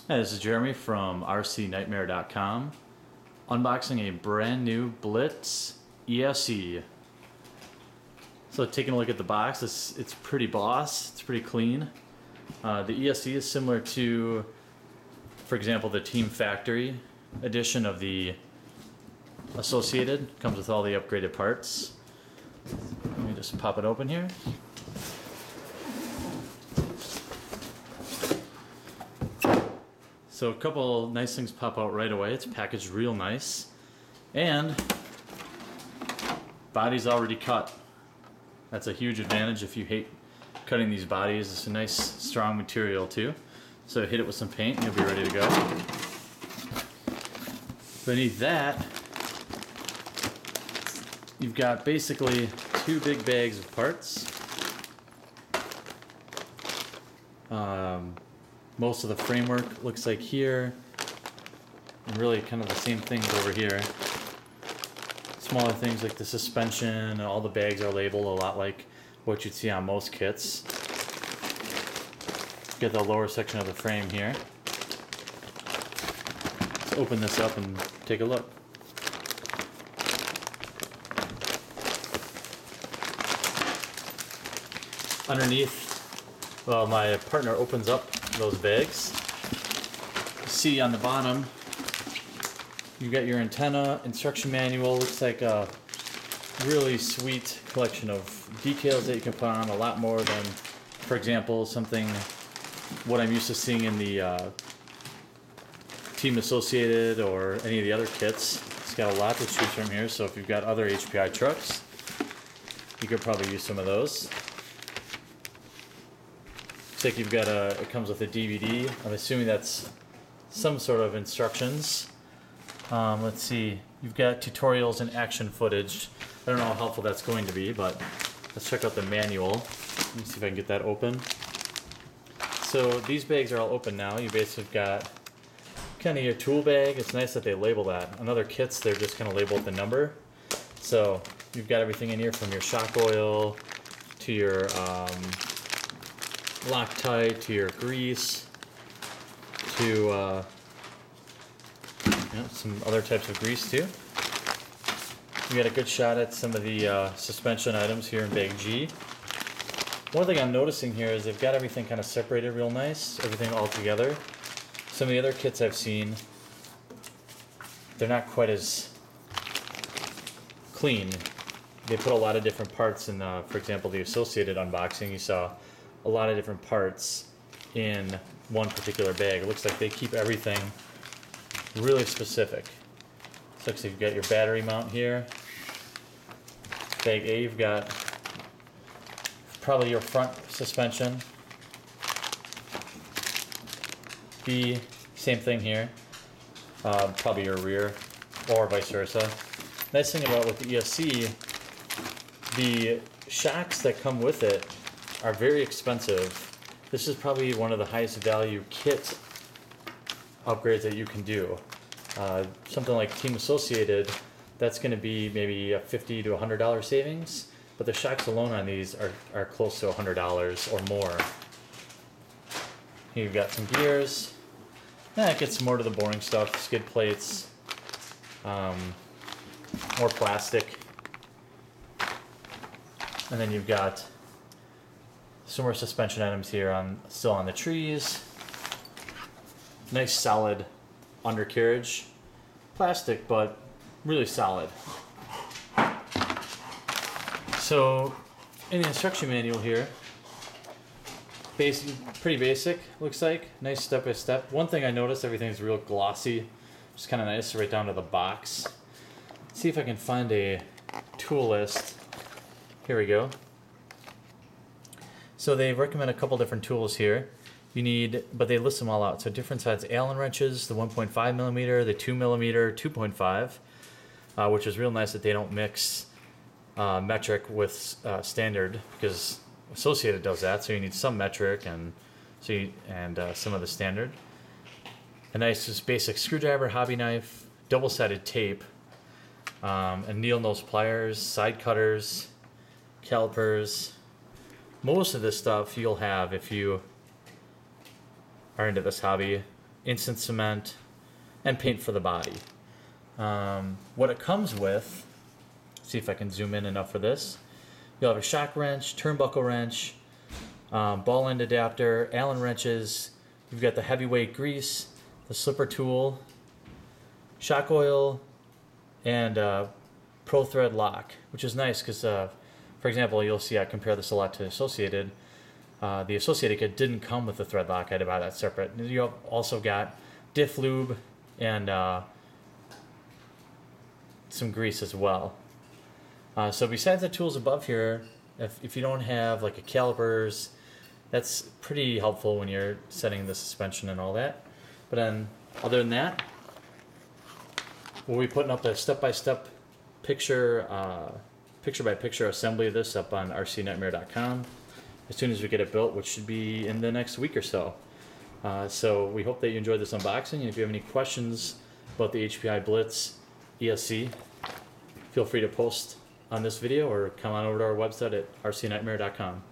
Hi, this is Jeremy from rcnightmare.com, unboxing a brand new Blitz ESE. So taking a look at the box, it's pretty boss, it's pretty clean. The ESE is similar to, for example, the Team Factory edition of the Associated. Comes with all the upgraded parts. Let me just pop it open here. So a couple nice things pop out right away. It's packaged real nice. And body's already cut. That's a huge advantage if you hate cutting these bodies. It's a nice strong material too. So hit it with some paint and you'll be ready to go. Beneath that, you've got basically two big bags of parts. Most of the framework looks like here, and really kind of the same things over here. Smaller things like the suspension, and all the bags are labeled a lot like what you'd see on most kits. Get the lower section of the frame here. Let's open this up and take a look. Underneath, well, my partner opens up those bags. You see on the bottom, you've got your antenna, instruction manual. Looks like a really sweet collection of details that you can put on, a lot more than, for example, something what I'm used to seeing in the Team Associated or any of the other kits. It's got a lot to choose from here, so if you've got other HPI trucks, you could probably use some of those. Looks like you've got it comes with a DVD. I'm assuming that's some sort of instructions. Let's see, you've got tutorials and action footage. I don't know how helpful that's going to be, but let's check out the manual. Let me see if I can get that open. So these bags are all open now. You basically got kind of your tool bag. It's nice that they label that. On other kits, they're just going to label the number. So you've got everything in here from your shock oil to your Loctite to your grease to some other types of grease too. We got a good shot at some of the suspension items here in bag G. One thing I'm noticing here is they've got everything kind of separated real nice, everything all together. Some of the other kits I've seen, they're not quite as clean. They put a lot of different parts in, for example, the Associated unboxing, you saw a lot of different parts in one particular bag. It looks like they keep everything really specific. So looks like you've got your battery mount here. Bag A, you've got probably your front suspension. B, same thing here. Probably your rear, or vice versa. Nice thing about with the ESE, the shocks that come with it are very expensive. This is probably one of the highest value kit upgrades that you can do. Something like Team Associated, that's going to be maybe a $50 to $100 savings, but the shocks alone on these are close to $100 or more. Here you've got some gears. It gets more to the boring stuff, skid plates, more plastic. And then you've got some more suspension items here still on the trees. Nice solid undercarriage. Plastic, but really solid. So in the instruction manual here, pretty basic, looks like. Nice step by step. One thing I noticed, everything's real glossy. Just kind of nice right down to the box. Let's see if I can find a tool list. Here we go. So they recommend a couple different tools here. You need, but they list them all out. So different size Allen wrenches, the 1.5 millimeter, the 2 millimeter, 2.5, which is real nice that they don't mix metric with standard, because Associated does that. So you need some metric and some of the standard. A nice just basic screwdriver, hobby knife, double-sided tape, and needle nose pliers, side cutters, calipers. Most of this stuff you'll have if you are into this hobby. instant cement, and paint for the body. What it comes with, see if I can zoom in enough for this. You'll have a shock wrench, turnbuckle wrench, ball end adapter, Allen wrenches. You've got the heavyweight grease, the slipper tool, shock oil, and Pro Thread lock, which is nice because, for example, you'll see I compare this a lot to Associated. The Associated kit didn't come with the thread lock. I had to buy that separate. You also got diff lube and some grease as well. So besides the tools above here, if you don't have like a calipers, that's pretty helpful when you're setting the suspension and all that. But then, other than that, we'll be putting up a step-by-step picture by picture assembly of this up on rcnightmare.com as soon as we get it built, which should be in the next week or so. So we hope that you enjoyed this unboxing, and if you have any questions about the HPI Blitz ESE, feel free to post on this video or come on over to our website at rcnightmare.com.